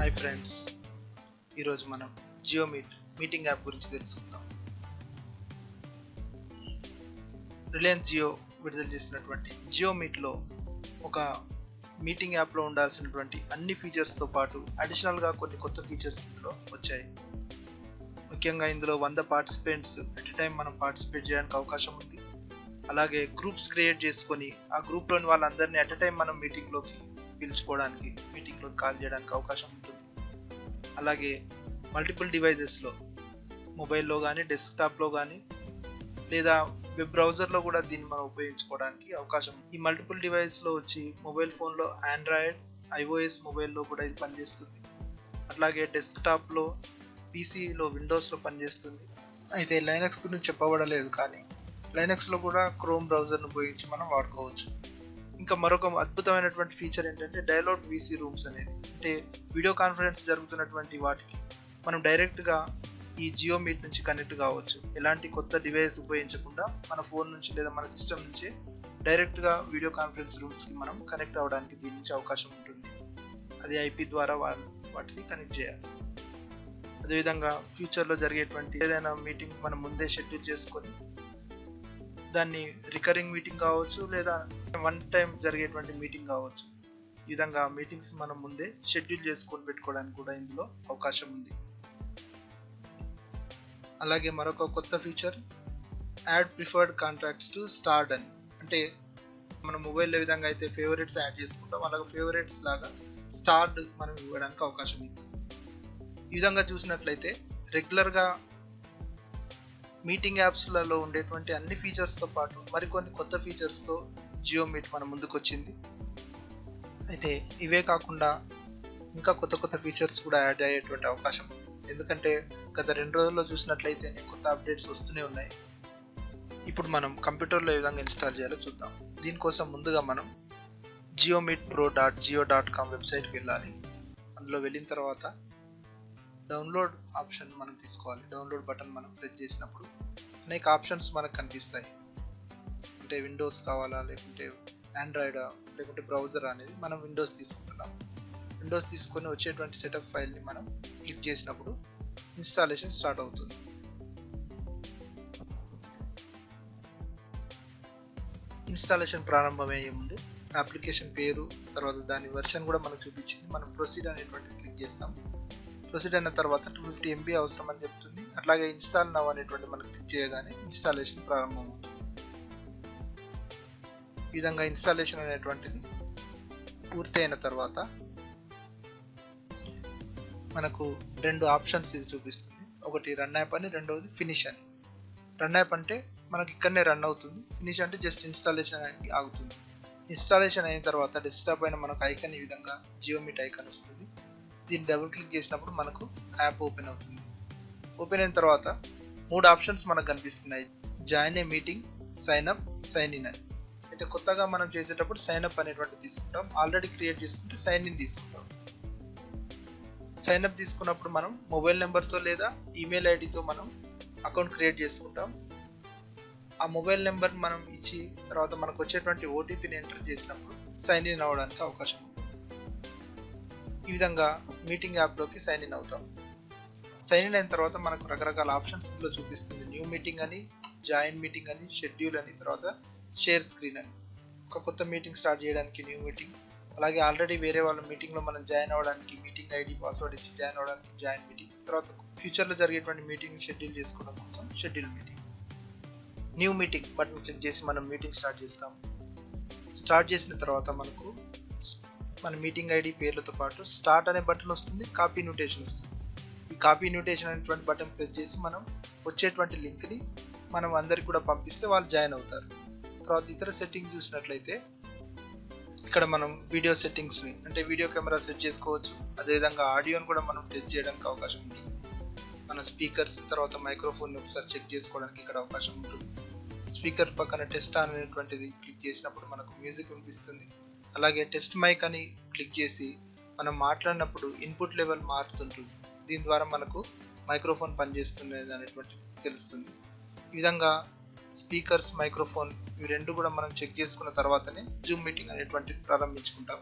Hi friends, ఈరోజు మనం Jio meeting app గురించి తెలుసుకుందాం. రిలయన్స్ జియో విడుదల చేసినటువంటి జియో మీట్లో ఒక మీటింగ్ యాప్లో ఉండాల్సినటువంటి అన్ని ఫీచర్స్తో పాటు అడిషనల్గా కొన్ని కొత్త ఫీచర్స్ ఇందులో వచ్చాయి. ముఖ్యంగా ఇందులో 100 పార్టిసిపెంట్స్ ఎట్ ఎ టైం మనం పార్టిసిపేట్ చేయడానికి అవకాశం ఉంది. అలాగే గ్రూప్స్ క్రియేట్ చేసుకొని ఆ గ్రూప్లోని వాళ్ళందరినీ ఎట్ ఎ టైం మనం మీటింగ్లోకి పిలుచుకోవడానికి, మీటింగ్లోకి కాల్ చేయడానికి అవకాశం ఉంటుంది. అలాగే మల్టిపుల్ డివైజెస్లో, మొబైల్లో కానీ, డెస్క్టాప్లో కానీ, లేదా వెబ్ బ్రౌజర్లో కూడా దీన్ని మనం ఉపయోగించుకోవడానికి అవకాశం. ఈ మల్టిపుల్ డివైస్లో వచ్చి మొబైల్ ఫోన్లో ఆండ్రాయిడ్, ఐఓఎస్ మొబైల్లో కూడా ఇది పనిచేస్తుంది. అట్లాగే డెస్క్టాప్లో, పీసీలో, విండోస్లో పనిచేస్తుంది. అయితే లైనక్స్ గురించి చెప్పబడలేదు, కానీ లైనక్స్లో కూడా క్రోమ్ బ్రౌజర్ను ఉపయోగించి మనం వాడుకోవచ్చు. ఇంకా మరొక అద్భుతమైనటువంటి ఫీచర్ ఏంటంటే డైలాగ్ వీసీ రూమ్స్ అనేది. అంటే వీడియో కాన్ఫరెన్స్ జరుగుతున్నటువంటి వాటికి మనం డైరెక్ట్గా ఈ జియో మీట్ నుంచి కనెక్ట్ కావచ్చు. ఎలాంటి కొత్త డివైస్ ఉపయోగించకుండా మన ఫోన్ నుంచి లేదా మన సిస్టమ్ నుంచే డైరెక్ట్గా వీడియో కాన్ఫరెన్స్ రూమ్స్కి మనం కనెక్ట్ అవ్వడానికి దీని నుంచి అవకాశం ఉంటుంది. అది ఐపీ ద్వారా వాటిని కనెక్ట్ చేయాలి. అదేవిధంగా ఫ్యూచర్లో జరిగేటువంటి ఏదైనా మీటింగ్ మనం ముందే షెడ్యూల్ చేసుకొని దాన్ని రికరింగ్ మీటింగ్ కావచ్చు, లేదా వన్ టైం జరిగేటువంటి మీటింగ్ కావచ్చు. ఈ విధంగా మీటింగ్స్ మనం ముందే షెడ్యూల్ చేసుకొని పెట్టుకోవడానికి కూడా ఇందులో అవకాశం ఉంది. అలాగే మరొక కొత్త feature add preferred contacts to starved అని. అంటే మన మొబైల్లో ఏ విధంగా అయితే ఫేవరెట్స్ యాడ్ చేసుకుంటాం, అలాగే ఫేవరెట్స్ లాగా స్టార్డ్ మనం ఇవ్వడానికి అవకాశం ఉంది. ఈ విధంగా చూసినట్లయితే రెగ్యులర్గా మీటింగ్ యాప్స్లలో ఉండేటువంటి అన్ని ఫీచర్స్తో పాటు మరికొన్ని కొత్త ఫీచర్స్తో జియో మీట్ మన ముందుకు వచ్చింది. అయితే ఇవే కాకుండా ఇంకా కొత్త కొత్త ఫీచర్స్ కూడా యాడ్ అయ్యేటువంటి అవకాశం ఉంది. ఎందుకంటే గత 2 రోజుల్లో చూసినట్లయితే కొత్త అప్డేట్స్ వస్తూనే ఉన్నాయి. ఇప్పుడు మనం కంప్యూటర్లో ఏ విధంగా ఇన్స్టాల్ చేయాలో చూద్దాం. దీనికోసం ముందుగా మనం jiomeetpro.jio.com వెబ్సైట్కి వెళ్ళాలి. అందులో వెళ్ళిన తర్వాత డౌన్లోడ్ ఆప్షన్ మనం తీసుకోవాలి. డౌన్లోడ్ బటన్ మనం ప్రెస్ చేసినప్పుడు అనేక ఆప్షన్స్ మనకు కనిపిస్తాయి. అంటే విండోస్ కావాలా, లేకుంటే ఆండ్రాయిడా, లేకుంటే బ్రౌజర్ అనేది మనం విండోస్ తీసుకుంటున్నాం. విండోస్ తీసుకొని వచ్చేటువంటి సెటప్ ఫైల్ని మనం క్లిక్ చేసినప్పుడు ఇన్స్టాలేషన్ స్టార్ట్ అవుతుంది. ఇన్స్టాలేషన్ ప్రారంభమయ్యే ముందు అప్లికేషన్ పేరు, తర్వాత దాని వెర్షన్ కూడా మనకు చూపించింది. మనం ప్రొసీడ్ అనేటువంటిది క్లిక్ చేస్తాం. ప్రొసీడ్ అయిన తర్వాత 250 MB అవసరం అని చెప్తుంది. అట్లాగే ఇన్స్టాల్ నవ్ అనేటువంటి మనం క్లిక్ చేయగానే ఇన్స్టాలేషన్ ప్రారంభమవుతుంది. ఈ విధంగా ఇన్స్టాలేషన్ అనేటువంటిది పూర్తి అయిన తర్వాత మనకు 2 ఆప్షన్స్ ఇది చూపిస్తుంది. ఒకటి రన్ యాప్ అని, రెండవది ఫినిష్ అని. రన్ యాప్ అంటే మనకి ఇక్కడనే రన్ అవుతుంది. ఫినిష్ అంటే జస్ట్ ఇన్స్టాలేషన్ అనేది ఆగుతుంది. ఇన్స్టాలేషన్ అయిన తర్వాత డెస్క్టాప్ పైన మనకు ఐకాన్ ఈ విధంగా జియో మీట్ ఐకాన్ వస్తుంది. దీన్ని డబుల్ క్లిక్ చేసినప్పుడు మనకు యాప్ ఓపెన్ అవుతుంది. ఓపెన్ అయిన తర్వాత 3 ఆప్షన్స్ మనకు కనిపిస్తున్నాయి. Join a meeting, sign up, sign in అని. అయితే కొత్తగా మనం చేసేటప్పుడు సైన్ అప్ అనేటువంటి తీసుకుంటాం. ఆల్రెడీ క్రియేట్ చేసుకుంటే సైన్ ఇన్ తీసుకుంటాం. సైన్ అప్ తీసుకున్నప్పుడు మనం మొబైల్ నెంబర్తో లేదా ఈమెయిల్ ఐడితో మనం అకౌంట్ క్రియేట్ చేసుకుంటాం. ఆ మొబైల్ నెంబర్ మనం ఇచ్చి తర్వాత మనకు వచ్చేటువంటి ఓటీపీని ఎంటర్ చేసినప్పుడు సైన్ ఇన్ అవ్వడానికి అవకాశం ఉంది. ఈ విధంగా మీటింగ్ యాప్లోకి సైన్ ఇన్ అవుతాం. సైన్ ఇన్ అయిన తర్వాత మనకు రకరకాల ఆప్షన్స్ ఇందులో చూపిస్తుంది. న్యూ మీటింగ్ అని, జాయిన్ మీటింగ్ అని, షెడ్యూల్ అని, తర్వాత షేర్ స్క్రీన్ అని. ఒక కొత్త మీటింగ్ స్టార్ట్ చేయడానికి న్యూ మీటింగ్, అలాగే ఆల్రెడీ వేరే వాళ్ళ మీటింగ్లో మనం జాయిన్ అవ్వడానికి మీటింగ్ ఐడి, పాస్వర్డ్ ఇచ్చి జాయిన్ అవ్వడానికి జాయిన్ మీటింగ్, తర్వాత ఫ్యూచర్లో జరిగేటువంటి మీటింగ్ షెడ్యూల్ చేసుకోవడం కోసం schedule meeting. New meeting button click చేసి మనం మీటింగ్ స్టార్ట్ చేస్తాం. స్టార్ట్ చేసిన తర్వాత మనకు మన మీటింగ్ ఐడి పేర్లతో పాటు స్టార్ట్ అనే బటన్ వస్తుంది, కాపీ ఇన్విటేషన్ వస్తుంది. ఈ కాపీ ఇన్విటేషన్ అనేటువంటి బటన్ ప్రెస్ చేసి మనం వచ్చేటువంటి లింక్ని మనం అందరికి కూడా పంపిస్తే వాళ్ళు జాయిన్ అవుతారు. తర్వాత ఇతర సెట్టింగ్స్ చూసినట్లయితే ఇక్కడ మనం వీడియో సెట్టింగ్స్ని, అంటే వీడియో కెమెరా సెట్ చేసుకోవచ్చు. అదేవిధంగా ఆడియోని కూడా మనం టెస్ట్ చేయడానికి అవకాశం ఉంటుంది. మన స్పీకర్స్, తర్వాత మైక్రోఫోన్ ఒకసారి చెక్ చేసుకోవడానికి ఇక్కడ అవకాశం ఉంటుంది. స్పీకర్ పక్కన టెస్ట్ ఆన్ అనేటువంటిది క్లిక్ చేసినప్పుడు మనకు మ్యూజిక్ వినిపిస్తుంది. అలాగే టెస్ట్ మైక్ అని క్లిక్ చేసి మనం మాట్లాడినప్పుడు ఇన్పుట్ లెవెల్ మారుతుంటుంది. దీని ద్వారా మనకు మైక్రోఫోన్ పనిచేస్తుంది అనేటువంటిది తెలుస్తుంది. ఈ విధంగా స్పీకర్స్, మైక్రోఫోన్ ఇవి 2 కూడా మనం చెక్ చేసుకున్న తర్వాతనే జూమ్ మీటింగ్ అనేటువంటిది ప్రారంభించుకుంటాం.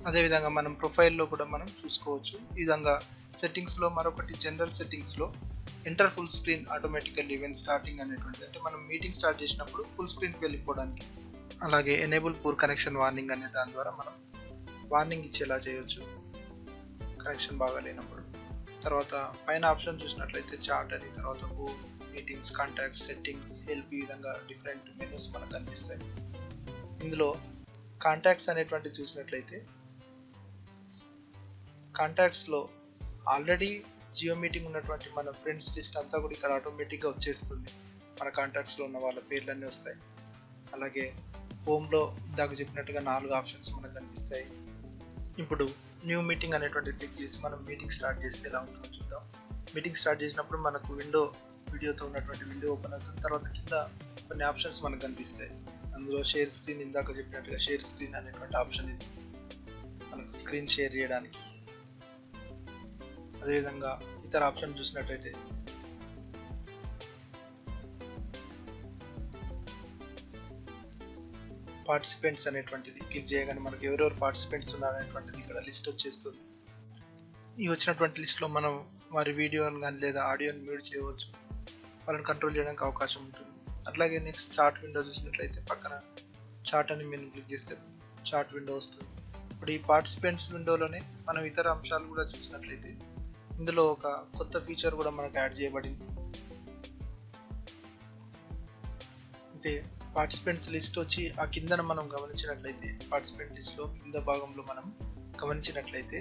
అదేవిధంగా మనం ప్రొఫైల్లో కూడా మనం చూసుకోవచ్చు. ఈ విధంగా సెట్టింగ్స్లో మరొకటి జనరల్ సెట్టింగ్స్లో enter full screen automatically event starting అనేటువంటిది, అంటే మనం మీటింగ్ స్టార్ట్ చేసినప్పుడు ఫుల్ స్క్రీన్కి వెళ్ళిపోవడానికి. అలాగే ఎనేబుల్ పూర్ కనెక్షన్ వార్నింగ్ అనే దాని ద్వారా మనం వార్నింగ్ ఇచ్చేలా చేయొచ్చు కనెక్షన్ బాగా లేనప్పుడు. తర్వాత పైన ఆప్షన్ చూసినట్లయితే చాట్ అని, తర్వాత home, meetings, contacts, settings, help, ఈ విధంగా డిఫరెంట్ మెనూస్ మనకు కనిపిస్తాయి. ఇందులో కాంటాక్ట్స్ అనేటువంటిది చూసినట్లయితే కాంటాక్ట్స్లో ఆల్రెడీ జియో మీటింగ్ ఉన్నటువంటి మన ఫ్రెండ్స్ లిస్ట్ అంతా కూడా ఇక్కడ ఆటోమేటిక్గా వచ్చేస్తుంది. మన కాంటాక్ట్స్లో ఉన్న వాళ్ళ పేర్లన్నీ వస్తాయి. అలాగే హోమ్లో ఇందాక చెప్పినట్టుగా 4 ఆప్షన్స్ మనకు కనిపిస్తాయి. ఇప్పుడు న్యూ మీటింగ్ అనేటువంటి క్లిక్ చేసి మనం మీటింగ్ స్టార్ట్ చేస్తే ఎలా ఉంటుందో చూద్దాం. మీటింగ్ స్టార్ట్ చేసినప్పుడు మనకు వీడియోతో ఉన్నటువంటి విండో ఓపెన్ అవుతుంది. తర్వాత కింద కొన్ని ఆప్షన్స్ మనకు కనిపిస్తాయి. అందులో షేర్ స్క్రీన్, ఇందాక చెప్పినట్టుగా షేర్ స్క్రీన్ అనేటువంటి ఆప్షన్ ఇది మనకు స్క్రీన్ షేర్ చేయడానికి. అదేవిధంగా ఇతర ఆప్షన్ చూసినట్టయితే పార్టిసిపెంట్స్ అనేటువంటిది క్లిక్ చేయగానే మనకు ఎవరెవరు పార్టిసిపెంట్స్ ఉన్నారనేటువంటిది ఇక్కడ లిస్ట్ వచ్చేస్తుంది. ఈ వచ్చినటువంటి లిస్ట్లో మనం వారి వీడియోని కానీ లేదా ఆడియోని మ్యూట్ చేయవచ్చు, వాళ్ళని కంట్రోల్ చేయడానికి అవకాశం ఉంటుంది. అట్లాగే నెక్స్ట్ చాట్ విండో చూసినట్లయితే పక్కన చాట్ అని మేము క్లిక్ చేస్తే చాట్ విండో వస్తుంది. ఇప్పుడు ఈ పార్టిసిపెంట్స్ విండోలోనే మనం ఇతర అంశాలు కూడా చూసినట్లయితే ఇందులో ఒక కొత్త ఫీచర్ కూడా మనకు యాడ్ చేయబడింది. అంటే పార్టిసిపెంట్స్ లిస్ట్ వచ్చి ఆ కిందన మనం గమనించినట్లయితే పార్టిసిపెంట్ లిస్ట్లో కింద భాగంలో మనం గమనించినట్లయితే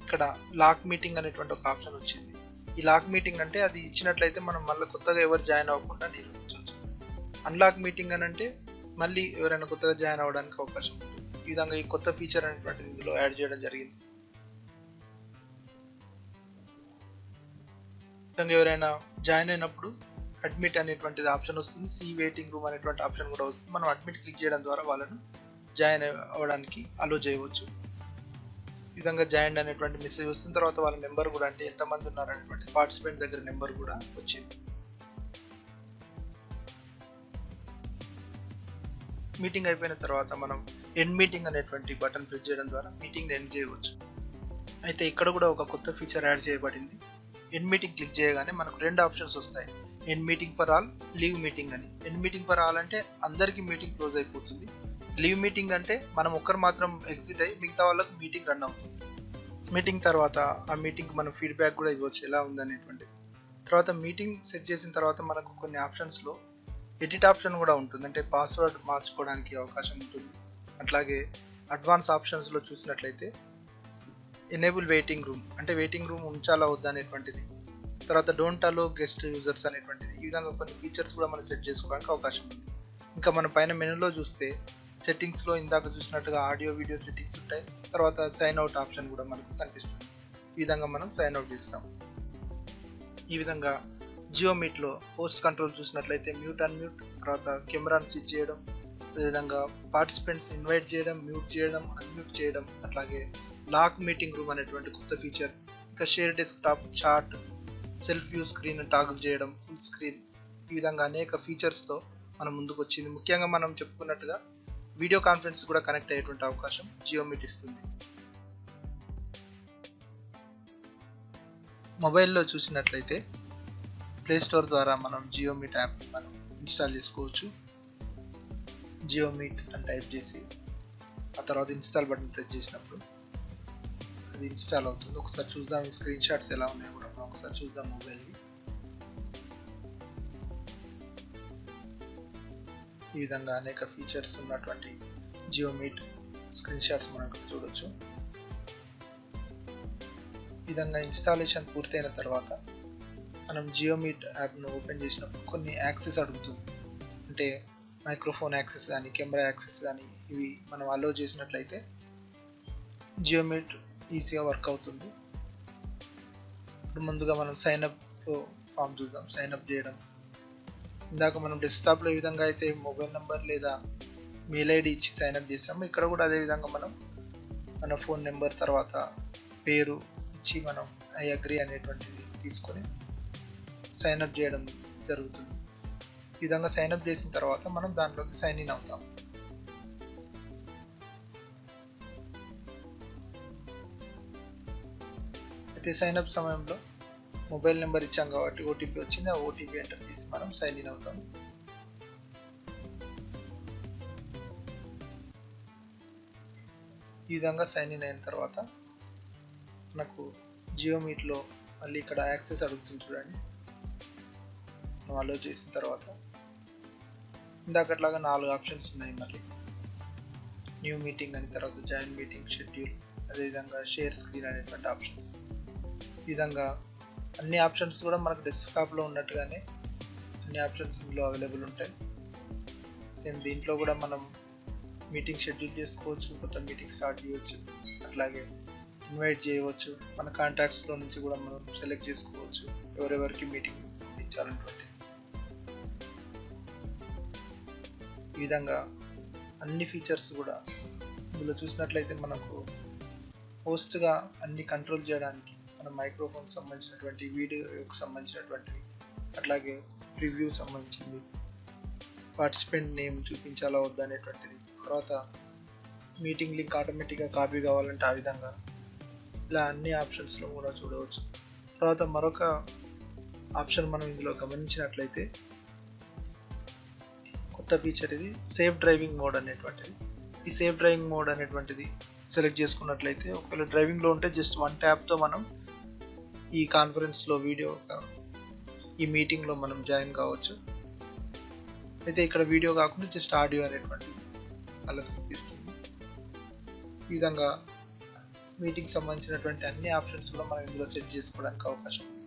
ఇక్కడ లాక్ మీటింగ్ అనేటువంటి ఒక ఆప్షన్ వచ్చింది. ఈ లాక్ మీటింగ్ అంటే అది ఇచ్చినట్లయితే మనం మళ్ళీ కొత్తగా ఎవరు జాయిన్ అవ్వకుండా నిర్వహించవచ్చు. అన్లాక్ మీటింగ్ అని అంటే మళ్ళీ ఎవరైనా కొత్తగా జాయిన్ అవ్వడానికి అవకాశం ఉంటుంది. ఈ విధంగా ఈ కొత్త ఫీచర్ అనేటువంటిది ఇందులో యాడ్ చేయడం జరిగింది. విధంగా ఎవరైనా జాయిన్ అయినప్పుడు అడ్మిట్ అనేటువంటిది ఆప్షన్ వస్తుంది. సీ వెయిటింగ్ రూమ్ అనేటువంటి ఆప్షన్ కూడా వస్తుంది. మనం అడ్మిట్ క్లిక్ చేయడం ద్వారా వాళ్ళను జాయిన్ అవ్వడానికి అలో చేయవచ్చు. ఈ విధంగా జాయిన్ అనేటువంటి మెసేజ్ వస్తుంది. తర్వాత వాళ్ళ నెంబర్ కూడా, అంటే ఎంతమంది ఉన్నారనేటువంటి పార్టిసిపెంట్ దగ్గర నెంబర్ కూడా వచ్చింది. మీటింగ్ అయిపోయిన తర్వాత మనం ఎండ్ మీటింగ్ అనేటువంటి బటన్ ప్రెస్ చేయడం ద్వారా మీటింగ్ ఎండ్ చేయవచ్చు. అయితే ఇక్కడ కూడా ఒక కొత్త ఫీచర్ యాడ్ చేయబడింది. ఎండ్ మీటింగ్ క్లిక్ చేయగానే మనకు 2 ఆప్షన్స్ వస్తాయి. End meeting for all, leave meeting అని. ఎండ్ మీటింగ్ ఫర్ ఆల్ అంటే అందరికీ మీటింగ్ క్లోజ్ అయిపోతుంది. లీవ్ మీటింగ్ అంటే మనం ఒక్కరు మాత్రం ఎగ్జిట్ అయ్యి మిగతా వాళ్ళకు మీటింగ్ రన్ అవుతుంది. మీటింగ్ తర్వాత ఆ మీటింగ్ మనం ఫీడ్బ్యాక్ కూడా ఇవ్వచ్చు ఎలా ఉందనేటువంటిది. తర్వాత మీటింగ్ సెట్ చేసిన తర్వాత మనకు కొన్ని ఆప్షన్స్లో ఎడిట్ ఆప్షన్ కూడా ఉంటుంది, అంటే పాస్వర్డ్ మార్చుకోవడానికి అవకాశం ఉంటుంది. అట్లాగే అడ్వాన్స్ ఆప్షన్స్లో చూసినట్లయితే ఎనేబుల్ వెయిటింగ్ రూమ్, అంటే వెయిటింగ్ రూమ్ ఉంచాలా వద్దా అనేటువంటిది. తర్వాత డోంట్ అలో గెస్ట్ యూజర్స్ అనేటువంటిది. ఈ విధంగా కొన్ని ఫీచర్స్ కూడా మనం సెట్ చేసుకోవడానికి అవకాశం ఉంది. ఇంకా మన పైన మెనూలో చూస్తే సెట్టింగ్స్లో ఇందాక చూసినట్టుగా ఆడియో వీడియో సెట్టింగ్స్ ఉంటాయి. తర్వాత సైన్ అవుట్ ఆప్షన్ కూడా మనకు కనిపిస్తుంది. ఈ విధంగా మనం సైన్ అవుట్ చేస్తాం. ఈ విధంగా జియో మీట్లో హోస్ట్ కంట్రోల్ చూసినట్లయితే మ్యూట్ అన్మ్యూట్, తర్వాత కెమెరాను స్విచ్ చేయడం, అదేవిధంగా పార్టిసిపెంట్స్ ఇన్వైట్ చేయడం, మ్యూట్ చేయడం, అన్మ్యూట్ చేయడం, అట్లాగే లాక్ మీటింగ్ రూమ్ అనేటువంటి కొత్త ఫీచర్, ఇంకా share desktop, chat, self view screen toggle చేయడం, ఫుల్ స్క్రీన్, ఈ విధంగా అనేక ఫీచర్స్తో మనం ముందుకు వచ్చింది. ముఖ్యంగా మనం చెప్పుకున్నట్టుగా వీడియో కాన్ఫరెన్స్ కూడా కనెక్ట్ అయ్యేటువంటి అవకాశం జియో మీట్ ఇస్తుంది. మొబైల్లో చూసినట్లయితే ప్లే స్టోర్ ద్వారా మనం జియో మీట్ యాప్ మనం ఇన్స్టాల్ చేసుకోవచ్చు. జియో మీట్ అని టైప్ చేసి ఆ తర్వాత ఇన్స్టాల్ బటన్ ప్రెస్ చేసినప్పుడు అది ఇన్స్టాల్ అవుతుంది. ఒకసారి చూద్దాం ఈ స్క్రీన్ షాట్స్ ఎలా ఉన్నాయో కూడా మనం ఒకసారి చూద్దాం మొబైల్ని. ఈ విధంగా అనేక ఫీచర్స్ ఉన్నటువంటి జియో మీట్ స్క్రీన్ షాట్స్ మనం చూడొచ్చు. ఈ విధంగా ఇన్స్టాలేషన్ పూర్తయిన తర్వాత మనం జియో మీట్ యాప్ను ఓపెన్ చేసినప్పుడు కొన్ని యాక్సెస్ అడుగుతుంది. అంటే మైక్రోఫోన్ యాక్సెస్ కానీ కెమెరా యాక్సెస్ కానీ ఇవి మనం అలో చేసినట్లయితే జియో మీట్ ఈజీగా వర్క్ అవుతుంది. ఇప్పుడు ముందుగా మనం సైన్అప్ ఫామ్ చూద్దాం. సైన్అప్ చేయడం, ఇందాక మనం డెస్క్టాప్లో ఏ విధంగా అయితే మొబైల్ నెంబర్ లేదా మెయిల్ ఐడి ఇచ్చి సైన్అప్ చేసాము, ఇక్కడ కూడా అదే విధంగా మనం మన ఫోన్ నెంబర్ తర్వాత పేరు ఇచ్చి మనం ఐ అగ్రీ అనేటువంటిది తీసుకొని సైన్అప్ చేయడం జరుగుతుంది. ఈ విధంగా సైన్అప్ చేసిన తర్వాత మనం దాంట్లోకి సైన్ ఇన్ అవుతాం. అయితే సైన్అప్ సమయంలో మొబైల్ నెంబర్ ఇచ్చాం కాబట్టి ఓటీపీ వచ్చింది, ఆ ఓటీపీ ఎంటర్ చేసి మనం సైన్ ఇన్ అవుతాం. ఈ విధంగా సైన్ ఇన్ అయిన తర్వాత మనకు జియో మీట్లో మళ్ళీ ఇక్కడ యాక్సెస్ అడుగుతుంది చూడండి. మనం అలో చేసిన తర్వాత ఇందాకట్లాగా 4 ఆప్షన్స్ ఉన్నాయి. మళ్ళీ న్యూ మీటింగ్ అని, తర్వాత జాయిన్ మీటింగ్, షెడ్యూల్, అదేవిధంగా షేర్ స్క్రీన్ అనేటువంటి ఆప్షన్స్. ఈ విధంగా అన్ని ఆప్షన్స్ కూడా మనకు డెస్క్టాప్లో ఉన్నట్టుగానే అన్ని ఆప్షన్స్ ఇందులో అవైలబుల్ ఉంటాయి. సేమ్ దీంట్లో కూడా మనం మీటింగ్ షెడ్యూల్ చేసుకోవచ్చు, కొత్త మీటింగ్ స్టార్ట్ చేయవచ్చు, అట్లాగే ఇన్వైట్ చేయవచ్చు. మన కాంటాక్ట్స్లో నుంచి కూడా మనం సెలెక్ట్ చేసుకోవచ్చు ఎవరెవరికి మీటింగ్ ఇచ్చాలన్నటువంటి. ఈ విధంగా అన్ని ఫీచర్స్ కూడా ఇందులో చూసినట్లయితే మనకు హోస్ట్గా అన్ని కంట్రోల్ చేయడానికి మన మైక్రోఫోన్ సంబంధించినటువంటి, వీడియోకి సంబంధించినటువంటివి, అట్లాగే రివ్యూ సంబంధించింది, పార్టిసిపెంట్ నేమ్ చూపించాలా వద్దా అనేటువంటిది, తర్వాత మీటింగ్ లింక్ ఆటోమేటిక్గా కాపీ కావాలంటే ఆ విధంగా, ఇలా అన్ని ఆప్షన్స్లో కూడా చూడవచ్చు. తర్వాత మరొక ఆప్షన్ మనం ఇందులో గమనించినట్లయితే కొత్త ఫీచర్ ఇది, సేఫ్ డ్రైవింగ్ మోడ్ అనేటువంటిది. ఈ సేఫ్ డ్రైవింగ్ మోడ్ అనేటువంటిది సెలెక్ట్ చేసుకున్నట్లయితే ఒకవేళ డ్రైవింగ్లో ఉంటే జస్ట్ 1 ట్యాప్తో మనం ఈ కాన్ఫరెన్స్లో వీడియో, ఈ మీటింగ్లో మనం జాయిన్ కావచ్చు. అయితే ఇక్కడ వీడియో కాకుండా జస్ట్ ఆడియో అనేటువంటిది వాళ్ళకి చూపిస్తుంది. ఈ విధంగా మీటింగ్ సంబంధించినటువంటి అన్ని ఆప్షన్స్ కూడా మనం ఇందులో సెట్ చేసుకోవడానికి అవకాశం ఉంది.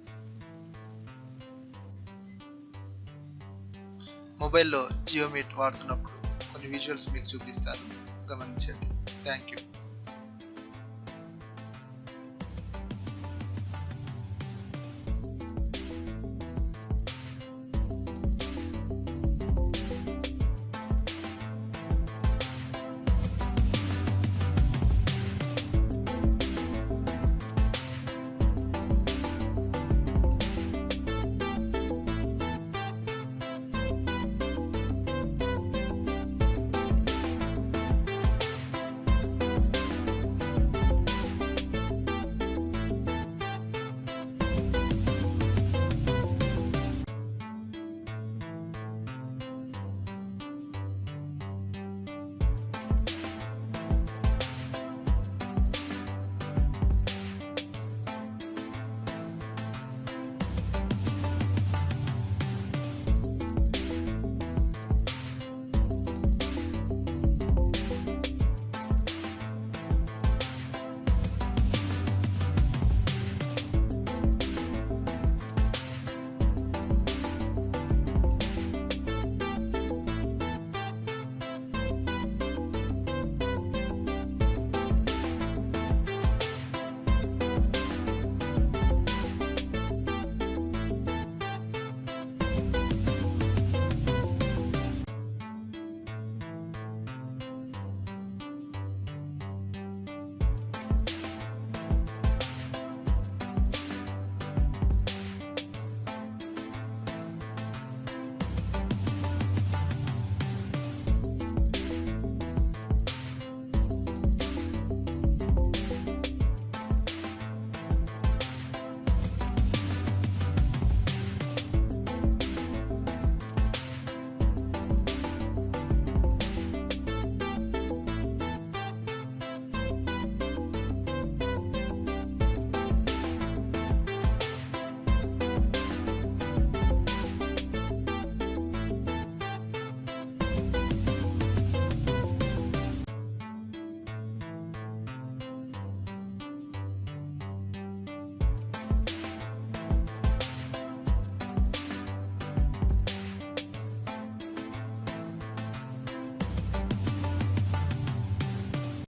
మొబైల్లో జియో మీట్ వాడుతున్నప్పుడు కొన్ని విజువల్స్ మీకు చూపిస్తాను, గమనించండి. Thank you.